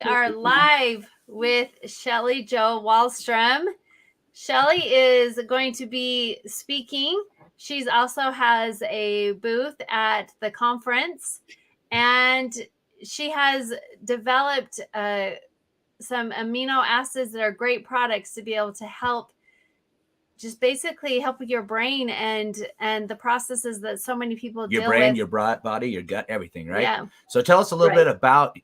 are live with Shelly Jo Wallstrom. Shelly is going to be speaking. She's also has a booth at the conference, and she has developed some amino acids that are great products to be able to help just basically help with your brain and the processes that so many people your deal brain, with. your body, your gut, everything, right? Yeah. So tell us a little bit about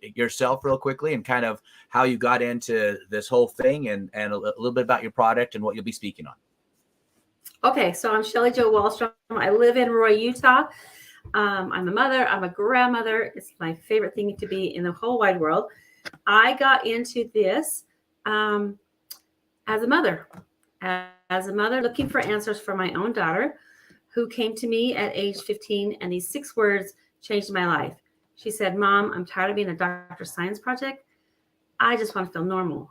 yourself real quickly and kind of how you got into this whole thing and a little bit about your product and what you'll be speaking on. Okay, so I'm Shelly Jo Wallstrom. I live in Roy, Utah. I'm a mother. I'm a grandmother. It's my favorite thing to be in the whole wide world. I got into this as a mother. As a mother looking for answers for my own daughter, who came to me at age 15, and these 6 words changed my life. She said, "Mom, I'm tired of being a Dr. Science project. I just want to feel normal."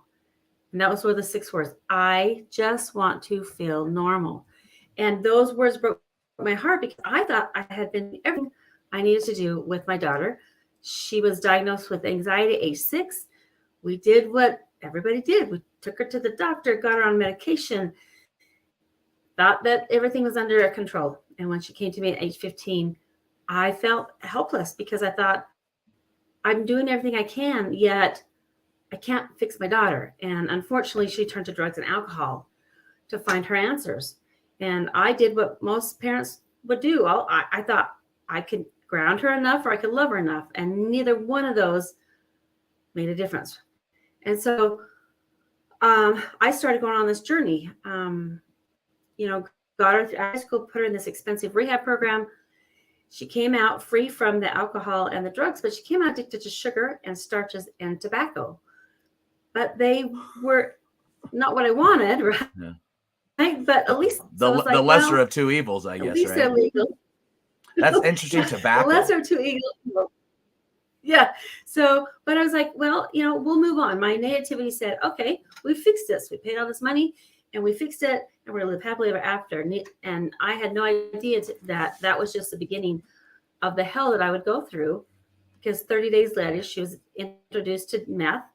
And that was one of the 6 words. I just want to feel normal. And those words broke my heart because I thought I had been everything I needed to do with my daughter. She was diagnosed with anxiety at age 6. We did what everybody did. We took her to the doctor, got her on medication, thought that everything was under control. And when she came to me at age 15, I felt helpless because I thought, I'm doing everything I can, yet I can't fix my daughter. And unfortunately, she turned to drugs and alcohol to find her answers. And I did what most parents would do. I thought I could ground her enough or I could love her enough. And neither one of those made a difference. And so I started going on this journey. Got her through high school, put her in this expensive rehab program. She came out free from the alcohol and the drugs, but she came out addicted to sugar and starches and tobacco. But they were not what I wanted, right? Yeah. But at least the lesser of two evils, I guess. At least right? They're legal. That's interesting. Tobacco. The lesser of two evils. Yeah. So, but I was like, well, we'll move on. My nativity said, okay, we fixed this. We paid all this money and we fixed it and we're going to live happily ever after. And I had no idea that that was just the beginning of the hell that I would go through, because 30 days later, she was introduced to meth,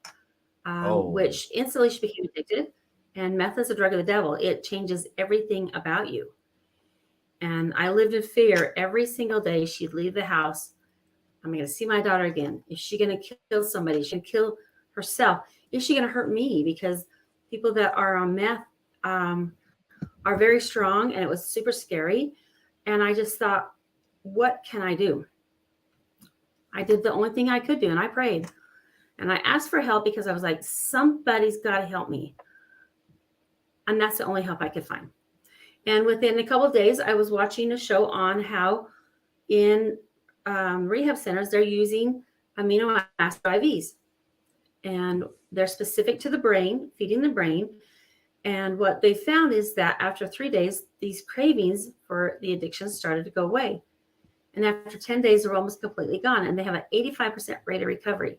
which instantly she became addicted. And meth is a drug of the devil. It changes everything about you. And I lived in fear every single day. She'd leave the house. I'm going to see my daughter again. Is she going to kill somebody? Is she going to kill herself? Is she going to hurt me? Because people that are on meth are very strong, and it was super scary. And I just thought, what can I do? I did the only thing I could do, and I prayed. And I asked for help because I was like, somebody's got to help me. And that's the only help I could find. And within a couple of days, I was watching a show on how in rehab centers, they're using amino acid IVs. And they're specific to the brain, feeding the brain. And what they found is that after 3 days, these cravings for the addiction started to go away. And after 10 days, they're almost completely gone. And they have an 85% rate of recovery.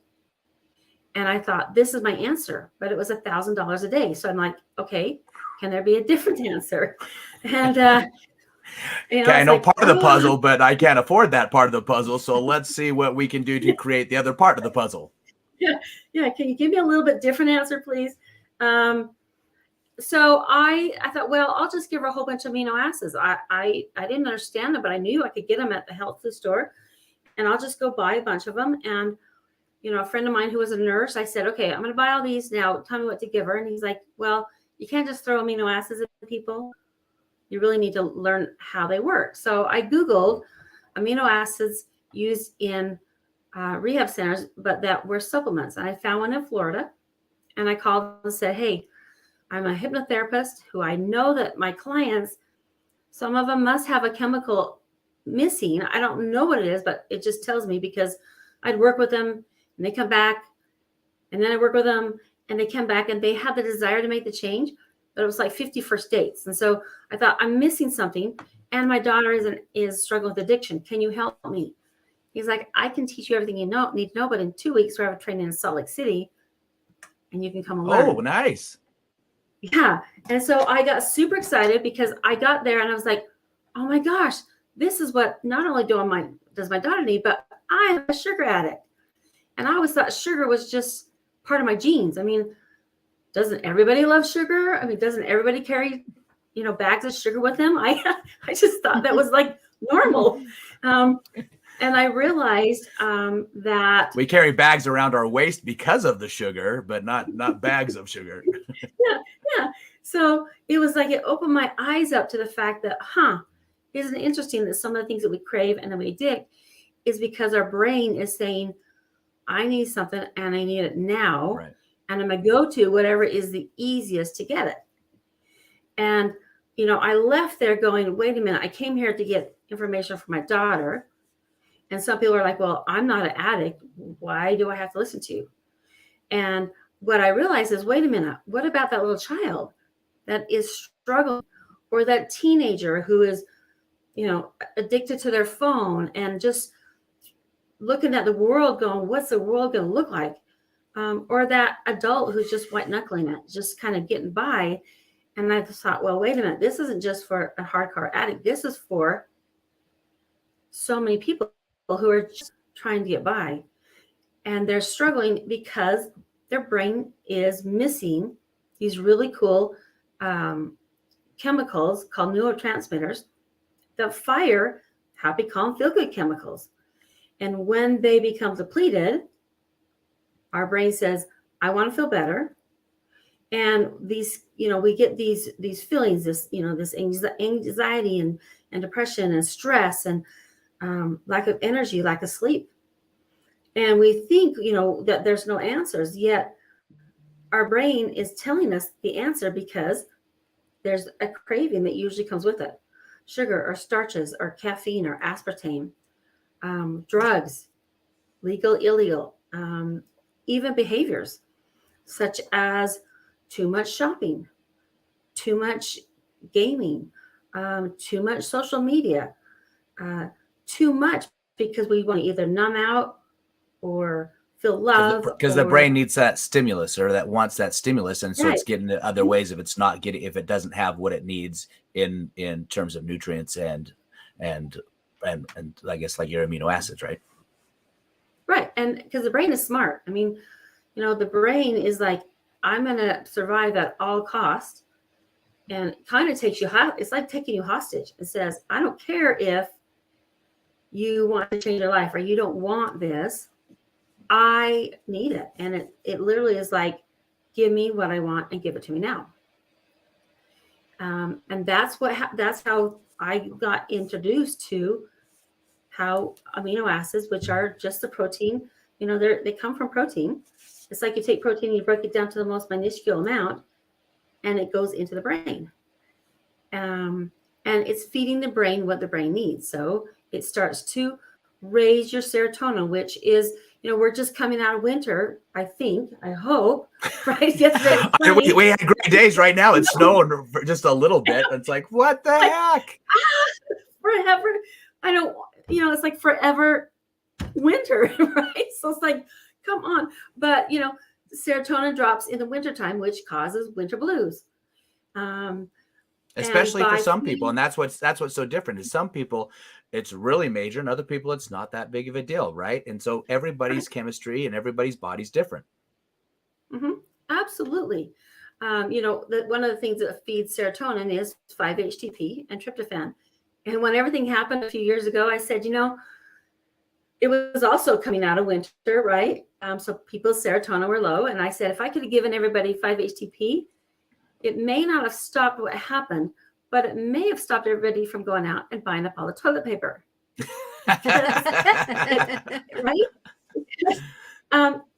And I thought, this is my answer. But it was $1,000 a day. So I'm like, okay, can there be a different answer? And I know part of the puzzle, but I can't afford that part of the puzzle. So let's see what we can do to create the other part of the puzzle. Yeah. Can you give me a little bit different answer, please? So I thought, well, I'll just give her a whole bunch of amino acids. I didn't understand them, but I knew I could get them at the health food store, and I'll just go buy a bunch of them. And a friend of mine who was a nurse, I said, okay, I'm going to buy all these now. Tell me what to give her. And he's like, well, you can't just throw amino acids at people. You really need to learn how they work. So I Googled amino acids used in rehab centers, but that were supplements. And I found one in Florida, and I called and said, hey, I'm a hypnotherapist who I know that my clients, some of them must have a chemical missing. I don't know what it is, but it just tells me, because I'd work with them and they come back, and then I work with them and they come back and they have the desire to make the change, but it was like 50 first dates. And so I thought, I'm missing something, and my daughter is struggling with addiction. Can you help me? He's like, I can teach you everything you need to know, but in 2 weeks, we're having training in Salt Lake City, and you can come and learn. Oh, nice. Yeah. And so I got super excited because I got there and I was like, oh my gosh, this is what not only does my daughter need, but I am a sugar addict. And I always thought sugar was just part of my genes. I mean, doesn't everybody love sugar? I mean, doesn't everybody carry, bags of sugar with them? I just thought that was like normal. And I realized that we carry bags around our waist because of the sugar, but not bags of sugar. yeah. So it was like it opened my eyes up to the fact that, isn't it interesting that some of the things that we crave and then we addict is because our brain is saying, I need something and I need it now. Right. And I'm going to go to whatever is the easiest to get it. And, I left there going, wait a minute, I came here to get information for my daughter. And some people are like, well, I'm not an addict. Why do I have to listen to you? And what I realized is, wait a minute, what about that little child that is struggling, or that teenager who is, addicted to their phone and just looking at the world going, what's the world going to look like? Or that adult who's just white knuckling it, just kind of getting by. And I thought, well, wait a minute, this isn't just for a hardcore addict. This is for so many people who are just trying to get by. And they're struggling because their brain is missing these really cool chemicals called neurotransmitters that fire happy, calm, feel-good chemicals. And when they become depleted, our brain says, I want to feel better. And these, we get these feelings, this anxiety and depression and stress and lack of energy, lack of sleep. And we think, that there's no answers, yet our brain is telling us the answer because there's a craving that usually comes with it. Sugar or starches or caffeine or aspartame, drugs, legal, illegal, even behaviors such as too much shopping, too much gaming, too much social media, too much because we want to either numb out or feel love. Because the brain needs that stimulus, or that wants that stimulus, and so Right. it's getting it other ways if it doesn't have what it needs in terms of nutrients and I guess like your amino acids, right? Right. And because the brain is smart. I mean, the brain is like, I'm going to survive at all costs, and kind of takes you, it's like taking you hostage. It says, I don't care if you want to change your life or you don't want this. I need it. And it literally is like, give me what I want and give it to me now. And that's how I got introduced to how amino acids, which are just the protein, they come from protein. It's like you take protein, you break it down to the most minuscule amount, and it goes into the brain. And it's feeding the brain what the brain needs. So it starts to raise your serotonin, which is, we're just coming out of winter, I hope, right? We had great days right now. It's snowing for just a little bit. It's like, what the heck? Forever. I don't, it's like forever winter, right? So it's like, come on. But, serotonin drops in the wintertime, which causes winter blues. Especially for some people. And that's what's so different is some people, it's really major, and other people, it's not that big of a deal, right? And so everybody's chemistry and everybody's body's different. Mm-hmm. Absolutely. One of the things that feeds serotonin is 5-HTP and tryptophan. And when everything happened a few years ago, I said, it was also coming out of winter, right? So people's serotonin were low. And I said, if I could have given everybody 5-HTP, it may not have stopped what happened, but it may have stopped everybody from going out and buying up all the toilet paper. Right?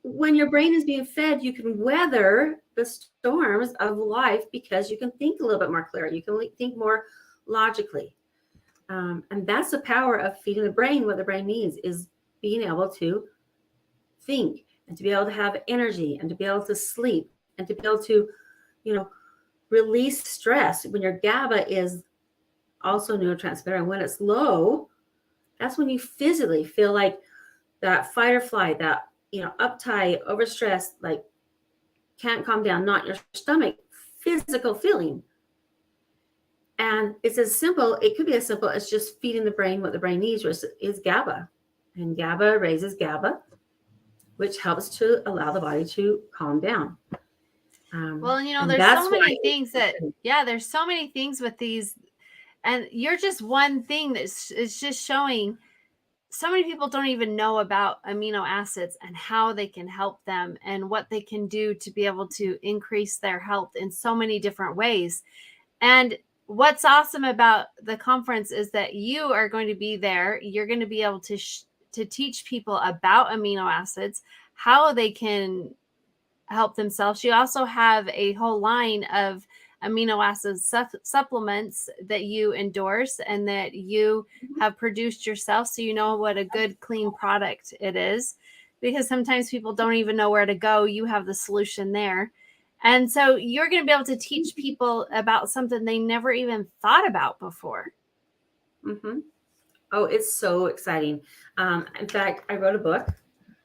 When your brain is being fed, you can weather the storms of life because you can think a little bit more clearly. You can think more logically. And that's the power of feeding the brain. What the brain needs is being able to think and to be able to have energy and to be able to sleep and to be able to, release stress. When your GABA is also neurotransmitter, and when it's low, that's when you physically feel like that fight or flight, that, uptight, overstressed, like can't calm down, not your stomach, physical feeling. And it's it could be as simple as just feeding the brain what the brain needs, which is GABA. And GABA raises GABA. which helps to allow the body to calm down. Well, and there's that's so what many things there's so many things with these, and you're just one thing that's is just showing so many people don't even know about amino acids and how they can help them and what they can do to be able to increase their health in so many different ways. And what's awesome about the conference is that you are going to be there. You're going to be able to teach people about amino acids, how they can help themselves. You also have a whole line of amino acid supplements that you endorse and that you have produced yourself, so you know what a good, clean product it is, because sometimes people don't even know where to go. You have the solution there. And so you're going to be able to teach people about something they never even thought about before. Mm-hmm. Oh, it's so exciting. In fact, I wrote a book.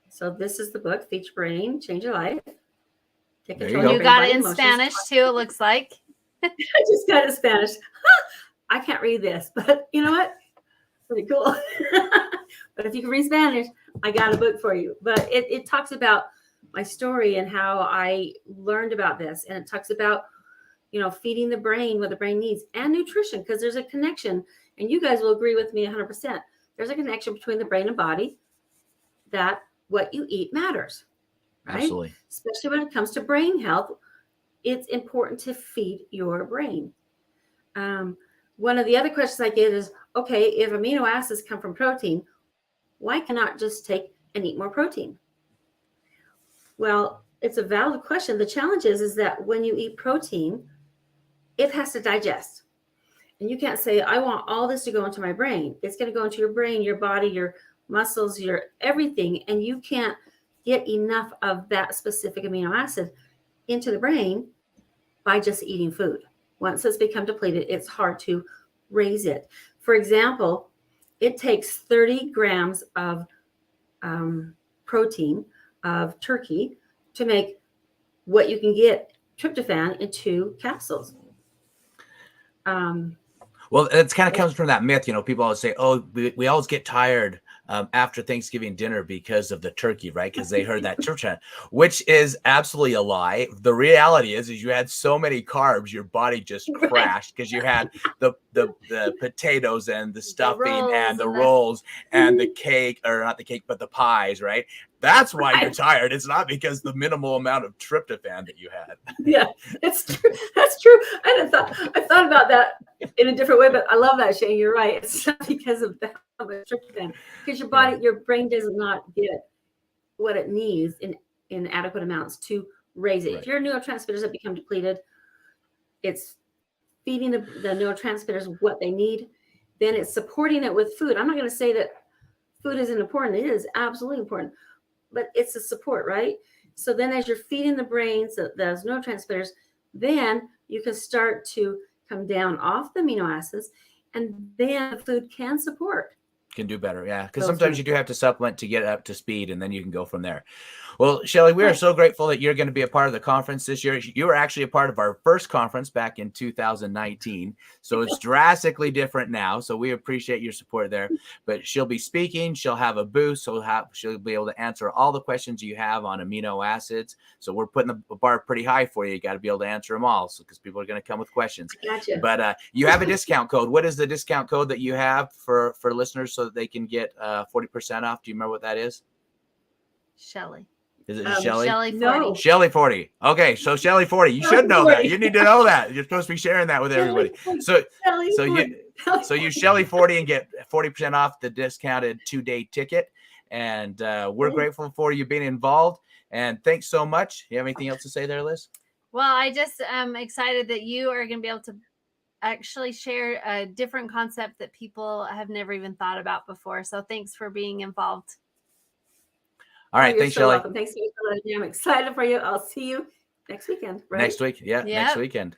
So this is the book, Feed Your Brain, Change Your Life. Take control of your brain, got it in Spanish too, it looks like. I just got it in Spanish. I can't read this, but you know what? Pretty cool. But if you can read Spanish, I got a book for you. But it talks about my story and how I learned about this. And it talks about, feeding the brain what the brain needs and nutrition, because there's a connection. And you guys will agree with me 100%. There's a connection between the brain and body, that what you eat matters. Right? Absolutely. Especially when it comes to brain health, it's important to feed your brain. One of the other questions I get is, okay, if amino acids come from protein, why cannot just take and eat more protein? Well, it's a valid question. The challenge is that when you eat protein, it has to digest. And you can't say, I want all this to go into my brain. It's going to go into your brain, your body, your muscles, your everything. And you can't get enough of that specific amino acid into the brain by just eating food. Once it's become depleted, it's hard to raise it. For example, it takes 30 grams of protein of turkey to make what you can get tryptophan in 2 capsules. Well, it kind of comes from that myth, people always say, oh, we always get tired after Thanksgiving dinner because of the turkey, right? Because they heard that tryptophan, which is absolutely a lie. The reality is you had so many carbs, your body just crashed because you had the potatoes and the stuffing and the rolls and the cake, or not the cake, but the pies, right? That's why you're tired. It's not because the minimal amount of tryptophan that you had. Yeah, it's true. That's true. I thought about that in a different way, but I love that, Shane. You're right. It's not because of that tryptophan, because your body, your brain does not get what it needs in adequate amounts to raise it. Right. If your neurotransmitters have become depleted, it's feeding the neurotransmitters what they need. Then it's supporting it with food. I'm not going to say that food isn't important. It is absolutely important. But it's a support, right? So then as you're feeding the brains those neurotransmitters, then you can start to come down off the amino acids, and then the food can support. Can do better, yeah. Because sometimes you do have to supplement to get up to speed, and then you can go from there. Well, Shelly, we are so grateful that you're going to be a part of the conference this year. You were actually a part of our first conference back in 2019. So it's drastically different now. So we appreciate your support there. But she'll be speaking. She'll have a booth. So she'll be able to answer all the questions you have on amino acids. So we're putting the bar pretty high for you. You got to be able to answer them all, because people are going to come with questions. Gotcha. But you have a discount code. What is the discount code that you have for listeners so that they can get 40% off? Do you remember what that is? Shelly. Is it Shelly? Shelly 40. No. Shelly 40. Okay, so Shelly 40. You should know that. You need to know that. You're supposed to be sharing that with everybody. So you Shelly 40 and get 40% off the discounted 2-day ticket. And we're grateful for you being involved. And thanks so much. You have anything else to say there, Liz? Well, I just am excited that you are going to be able to actually share a different concept that people have never even thought about before. So thanks for being involved. All right. Thanks, Shelly. Welcome. Thanks for letting me. I'm excited for you. I'll see you next weekend. Right? Next week. Yeah. Next weekend.